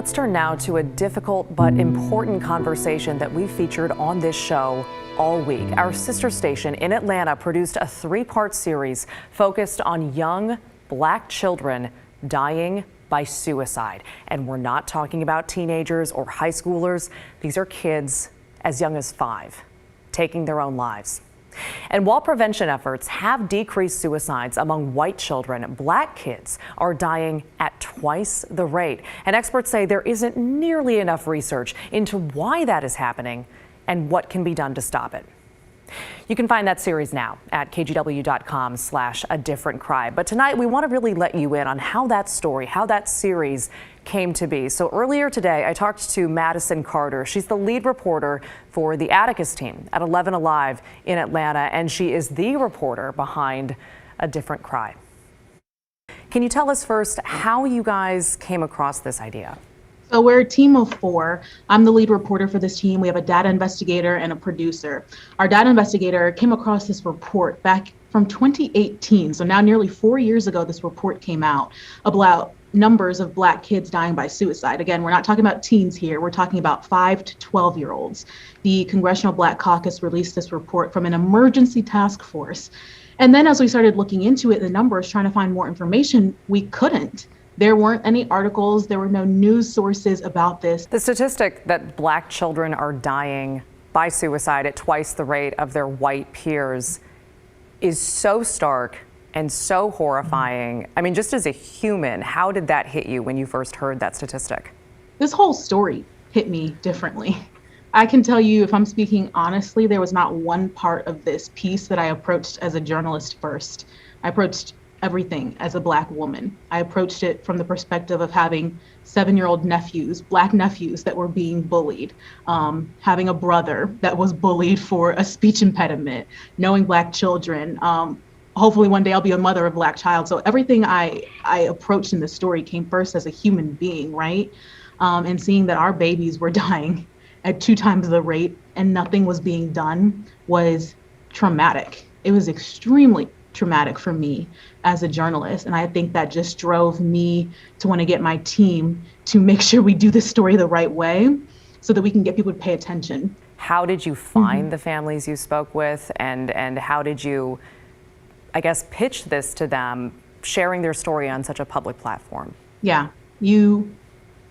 Let's turn now to a difficult but important conversation that we featured on this show all week. Our sister station in Atlanta produced a three-part series focused on young Black children dying by suicide. And we're not talking about teenagers or high schoolers. These are kids as young as 5 taking their own lives. And while prevention efforts have decreased suicides among white children, Black kids are dying at twice the rate. And experts say there isn't nearly enough research into why that is happening and what can be done to stop it. You can find that series now at kgw.com/adifferentcry. But tonight we want to really let you in on how that story, how that series came to be. So earlier today, I talked to Madison Carter. She's the lead reporter for the Atticus team at 11 Alive in Atlanta, and she is the reporter behind A Different Cry. Can you tell us first how you guys came across this idea? So we're a team of 4. I'm the lead reporter for this team. We have a data investigator and a producer. Our data investigator came across this report back from 2018. So now nearly 4 years ago, this report came out about numbers of Black kids dying by suicide. Again, we're not talking about teens here. We're talking about 5 to 12-year-olds. The Congressional Black Caucus released this report from an emergency task force. And then as we started looking into it, the numbers, trying to find more information, we couldn't. There weren't any articles, there were no news sources about this. The statistic that Black children are dying by suicide at twice the rate of their white peers is so stark and so horrifying. I mean, just as a human, how did that hit you when you first heard that statistic? This whole story hit me differently. I can tell you, if I'm speaking honestly, there was not one part of this piece that I approached as a journalist first. I approached everything as a Black woman. I approached it from the perspective of having 7-year-old nephews, Black nephews that were being bullied, having a brother that was bullied for a speech impediment, knowing Black children. Hopefully one day I'll be a mother of a Black child. So everything I approached in the story came first as a human being, right? And seeing that our babies were dying at 2 times the rate and nothing was being done was traumatic. It was extremely traumatic for me as a journalist. And I think that just drove me to want to get my team to make sure we do this story the right way so that we can get people to pay attention. How did you find the families you spoke with, and how did you, I guess, pitch this to them, sharing their story on such a public platform? Yeah,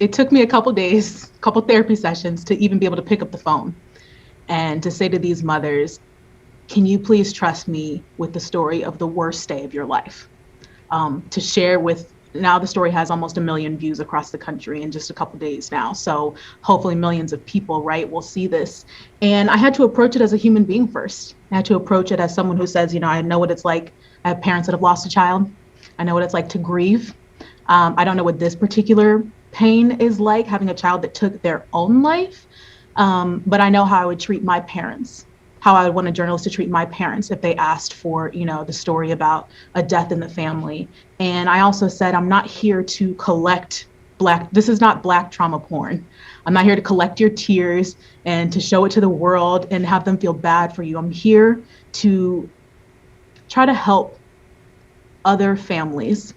it took me a couple days, a couple therapy sessions to even be able to pick up the phone and to say to these mothers, can you please trust me with the story of the worst day of your life? To share with, now the story has almost 1 million views across the country in just a couple days now. So hopefully millions of people, right, will see this. And I had to approach it as a human being first. I had to approach it as someone who says, you know, I know what it's like. I have parents that have lost a child. I know what it's like to grieve. I don't know what this particular pain is like, having a child that took their own life. But I know how I would treat my parents, how I would want a journalist to treat my parents if they asked for, you know, the story about a death in the family. And I also said, I'm not here to collect this is not Black trauma porn. I'm not here to collect your tears and to show it to the world and have them feel bad for you. I'm here to try to help other families,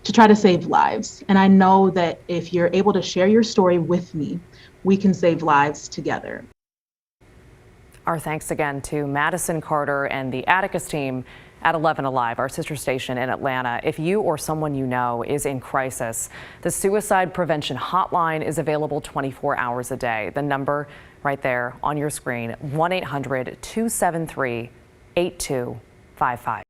to try to save lives. And I know that if you're able to share your story with me, we can save lives together. Our thanks again to Madison Carter and the Atticus team at 11 Alive, our sister station in Atlanta. If you or someone you know is in crisis, the Suicide Prevention Hotline is available 24 hours a day. The number right there on your screen, 1-800-273-8255.